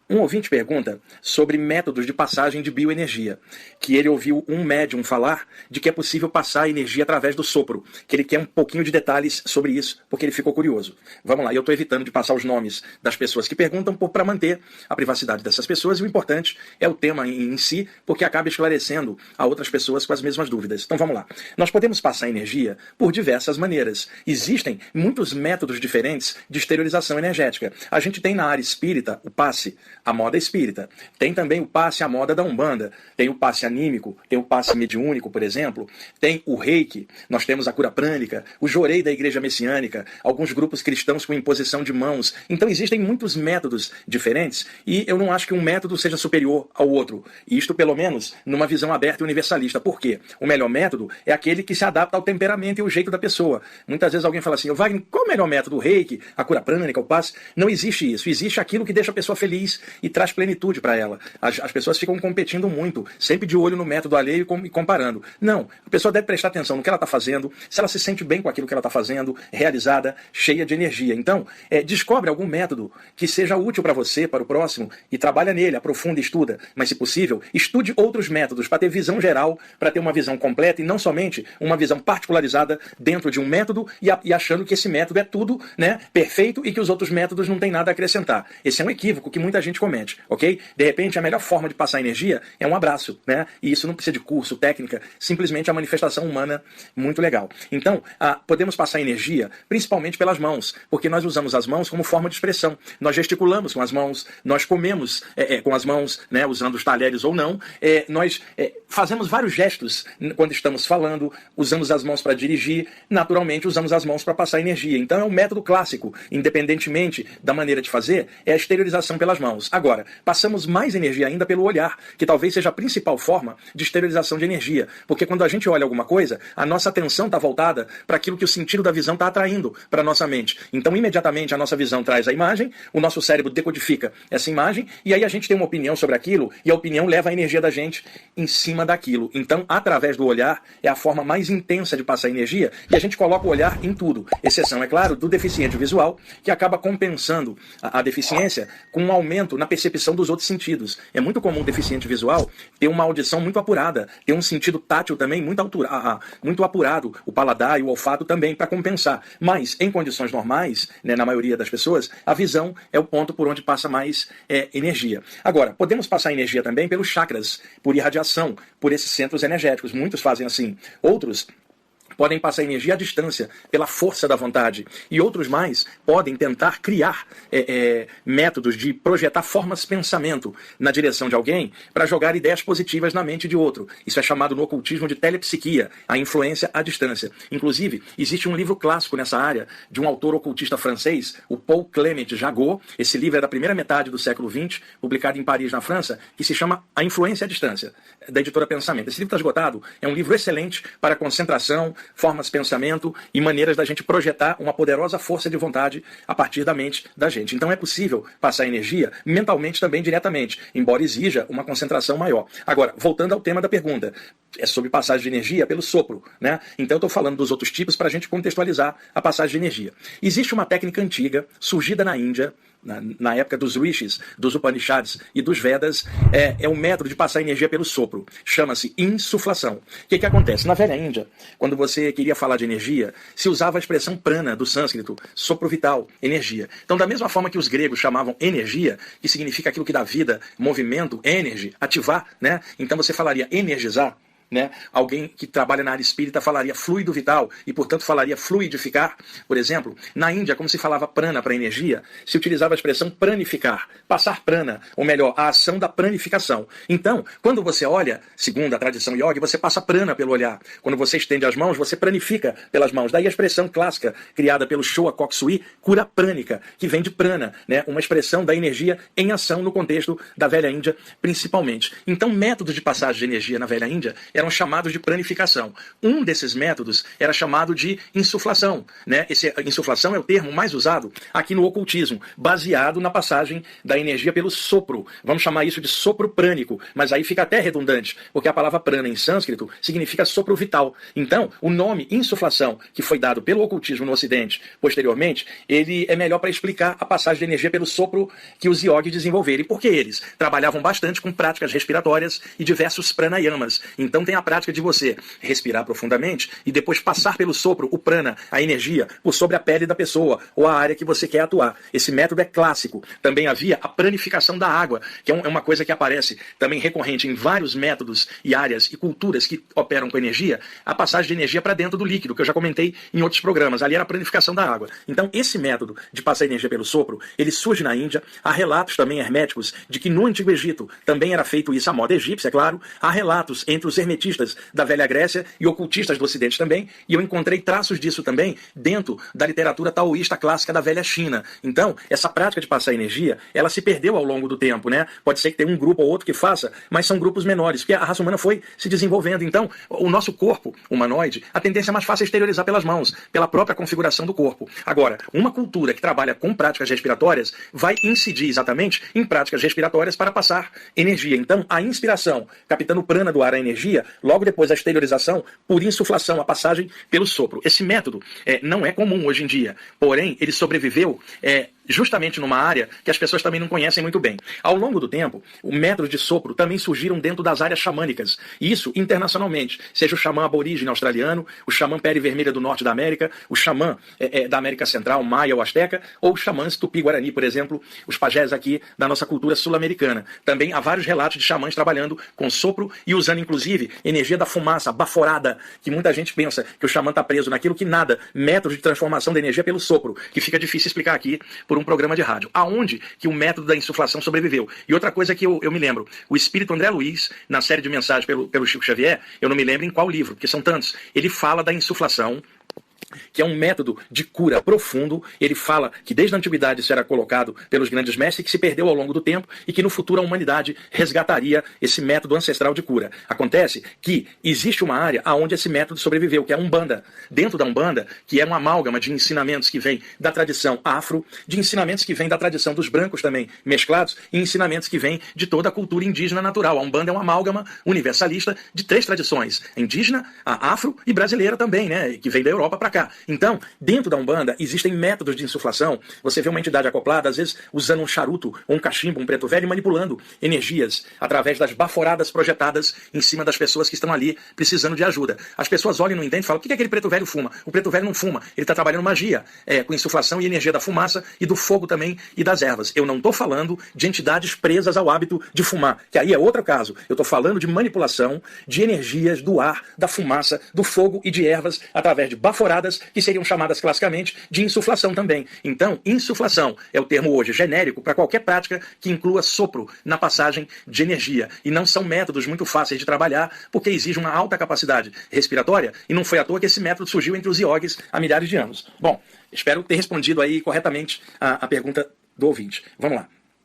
Um ouvinte pergunta sobre métodos de passagem de bioenergia, que ele ouviu um médium falar de que é possível passar energia através do sopro, que ele quer um pouquinho de detalhes sobre isso, porque ele ficou curioso. Vamos lá, eu estou evitando de passar os nomes das pessoas que perguntam para manter a privacidade dessas pessoas, e o importante é o tema em si, porque acaba esclarecendo a outras pessoas com as mesmas dúvidas. Então vamos lá. Nós podemos passar energia por diversas maneiras. Existem muitos métodos diferentes de exteriorização energética. A gente tem na área espírita o passe, a moda espírita. Tem também o passe à moda da Umbanda. Tem o passe anímico, tem o passe mediúnico, por exemplo. Tem o reiki, nós temos a cura prânica, o jorei da igreja messiânica, alguns grupos cristãos com imposição de mãos. Então existem muitos métodos diferentes e eu não acho que um método seja superior ao outro. Isto, pelo menos, numa visão aberta e universalista. Por quê? O melhor método é aquele que se adapta ao temperamento e ao jeito da pessoa. Muitas vezes alguém fala assim, Wagner, qual é o melhor método? O reiki, a cura prânica, o passe? Não existe isso. Existe aquilo que deixa a pessoa feliz e traz plenitude para ela. As pessoas ficam competindo muito, sempre de olho no método alheio e comparando. Não, a pessoa deve prestar atenção no que ela está fazendo, se ela se sente bem com aquilo que ela está fazendo, realizada, cheia de energia. Então, descobre algum método que seja útil para você, para o próximo, e trabalha nele, aprofunda, estuda. Mas, se possível, estude outros métodos para ter visão geral, para ter uma visão completa e não somente uma visão particularizada dentro de um método e achando que esse método é tudo, né, perfeito e que os outros métodos não têm nada a acrescentar. Esse é um equívoco que muita gente comete, ok? De repente, a melhor forma de passar energia é um abraço, né? E isso não precisa de curso, técnica, simplesmente a manifestação humana muito legal. Então, podemos passar energia principalmente pelas mãos, porque nós usamos as mãos como forma de expressão. Nós gesticulamos com as mãos, nós comemos com as mãos, né, usando os talheres ou não, nós fazemos vários gestos quando estamos falando, usamos as mãos para dirigir, naturalmente usamos as mãos para passar energia. Então é um método clássico, independentemente da maneira de fazer, é a exteriorização pelas mãos. Agora, passamos mais energia ainda pelo olhar, que talvez seja a principal forma de exteriorização de energia, porque quando a gente olha alguma coisa, a nossa atenção está voltada para aquilo que o sentido da visão está atraindo para a nossa mente. Então, imediatamente, a nossa visão traz a imagem, o nosso cérebro decodifica essa imagem, e aí a gente tem uma opinião sobre aquilo, e a opinião leva a energia da gente em cima daquilo. Então, através do olhar, é a forma mais intensa de passar energia, e a gente coloca o olhar em tudo, exceção, é claro, do deficiente visual, que acaba compensando a deficiência com um aumento na percepção dos outros sentidos. É muito comum o deficiente visual ter uma audição muito apurada, ter um sentido tátil também muito apurado, o paladar e o olfato também para compensar. Mas, em condições normais, né, na maioria das pessoas, a visão é o ponto por onde passa mais energia. Agora, podemos passar energia também pelos chakras, por irradiação, por esses centros energéticos. Muitos fazem assim. Outros podem passar energia à distância, pela força da vontade. E outros mais podem tentar criar métodos de projetar formas de pensamento na direção de alguém para jogar ideias positivas na mente de outro. Isso é chamado no ocultismo de telepsiquia, a influência à distância. Inclusive, existe um livro clássico nessa área de um autor ocultista francês, o Paul Clement Jagot. Esse livro é da primeira metade do século XX, publicado em Paris, na França, que se chama A Influência à Distância, da editora Pensamento. Esse livro está esgotado, é um livro excelente para concentração, formas de pensamento e maneiras da gente projetar uma poderosa força de vontade a partir da mente da gente. Então é possível passar energia mentalmente também diretamente, embora exija uma concentração maior. Agora, voltando ao tema da pergunta, é sobre passagem de energia pelo sopro, né? Então eu estou falando dos outros tipos para a gente contextualizar a passagem de energia. Existe uma técnica antiga, surgida na Índia, na época dos rishis, dos Upanishads e dos Vedas, é um método de passar energia pelo sopro. Chama-se insuflação. O que acontece? Na velha Índia, quando você queria falar de energia, se usava a expressão prana, do sânscrito, sopro vital, energia. Então, da mesma forma que os gregos chamavam energia, que significa aquilo que dá vida, movimento, energy, ativar, né? Então você falaria energizar, né? Alguém que trabalha na área espírita falaria fluido vital e, portanto, falaria fluidificar. Por exemplo, na Índia, como se falava prana para energia, se utilizava a expressão pranificar, passar prana, ou melhor, a ação da pranificação. Então, quando você olha, segundo a tradição yoga, você passa prana pelo olhar. Quando você estende as mãos, você pranifica pelas mãos. Daí a expressão clássica, criada pelo Showa Koksui, cura prânica, que vem de prana, né? Uma expressão da energia em ação no contexto da velha Índia, principalmente. Então, métodos de passagem de energia na velha Índia eram chamados de pranificação. Um desses métodos era chamado de insuflação, né? Insuflação é o termo mais usado aqui no ocultismo, baseado na passagem da energia pelo sopro. Vamos chamar isso de sopro prânico, mas aí fica até redundante, porque a palavra prana em sânscrito significa sopro vital. Então, o nome insuflação, que foi dado pelo ocultismo no Ocidente posteriormente, ele é melhor para explicar a passagem de energia pelo sopro que os yogis desenvolveram. E por que eles trabalhavam bastante com práticas respiratórias e diversos pranayamas. Então tem a prática de você respirar profundamente e depois passar pelo sopro, o prana, a energia, por sobre a pele da pessoa ou a área que você quer atuar. Esse método é clássico. Também havia a pranificação da água, que é uma coisa que aparece também recorrente em vários métodos e áreas e culturas que operam com energia, a passagem de energia para dentro do líquido, que eu já comentei em outros programas. Ali era a pranificação da água. Então esse método de passar energia pelo sopro, ele surge na Índia. Há relatos também herméticos de que no Antigo Egito também era feito isso à moda egípcia, é claro. Há relatos entre os hermetistas da Velha Grécia e ocultistas do Ocidente também, e eu encontrei traços disso também dentro da literatura taoísta clássica da Velha China. Então, essa prática de passar energia, ela se perdeu ao longo do tempo, né? Pode ser que tenha um grupo ou outro que faça, mas são grupos menores, porque a raça humana foi se desenvolvendo. Então, o nosso corpo humanoide, a tendência é mais fácil exteriorizar pelas mãos, pela própria configuração do corpo. Agora, uma cultura que trabalha com práticas respiratórias vai incidir exatamente em práticas respiratórias para passar energia. Então, a inspiração, captando o prana do ar, a energia, logo depois a exteriorização, por insuflação, a passagem pelo sopro. Esse método não é comum hoje em dia, porém, ele sobreviveu justamente numa área que as pessoas também não conhecem muito bem. Ao longo do tempo, o método de sopro também surgiram dentro das áreas xamânicas, e isso internacionalmente, seja o xamã aborígene australiano, o xamã pele vermelha do norte da América, o xamã da América Central, maia ou asteca, ou os xamãs tupi-guarani, por exemplo, os pajés aqui da nossa cultura sul-americana. Também há vários relatos de xamãs trabalhando com sopro e usando inclusive energia da fumaça, baforada, que muita gente pensa que o xamã está preso naquilo que nada, métodos de transformação da energia pelo sopro, que fica difícil explicar aqui por um programa de rádio. Aonde que o método da insuflação sobreviveu? E outra coisa que eu me lembro, o espírito André Luiz, na série de mensagens pelo Chico Xavier, eu não me lembro em qual livro, porque são tantos, ele fala da insuflação, que é um método de cura profundo. Ele fala que desde a antiguidade isso era colocado pelos grandes mestres, que se perdeu ao longo do tempo e que no futuro a humanidade resgataria esse método ancestral de cura. Acontece que existe uma área onde esse método sobreviveu, que é a Umbanda. Dentro da Umbanda, que é uma amálgama de ensinamentos que vem da tradição afro, de ensinamentos que vem da tradição dos brancos também mesclados, e ensinamentos que vem de toda a cultura indígena natural. A Umbanda é uma amálgama universalista de 3 tradições, a indígena, a afro e brasileira também, né, que vem da Europa para cá. Então, dentro da Umbanda, existem métodos de insuflação. Você vê uma entidade acoplada, às vezes usando um charuto, ou um cachimbo, um preto velho, manipulando energias através das baforadas projetadas em cima das pessoas que estão ali precisando de ajuda. As pessoas olham e não entendem e falam: o que aquele preto velho fuma? O preto velho não fuma. Ele está trabalhando magia, com insuflação e energia da fumaça e do fogo também e das ervas. Eu não estou falando de entidades presas ao hábito de fumar, que aí é outro caso. Eu estou falando de manipulação de energias do ar, da fumaça, do fogo e de ervas através de baforadas, que seriam chamadas classicamente de insuflação também. Então, insuflação é o termo hoje genérico para qualquer prática que inclua sopro na passagem de energia. E não são métodos muito fáceis de trabalhar, porque exige uma alta capacidade respiratória, e não foi à toa que esse método surgiu entre os yogis há milhares de anos. Bom, espero ter respondido aí corretamente a pergunta do ouvinte. Vamos lá.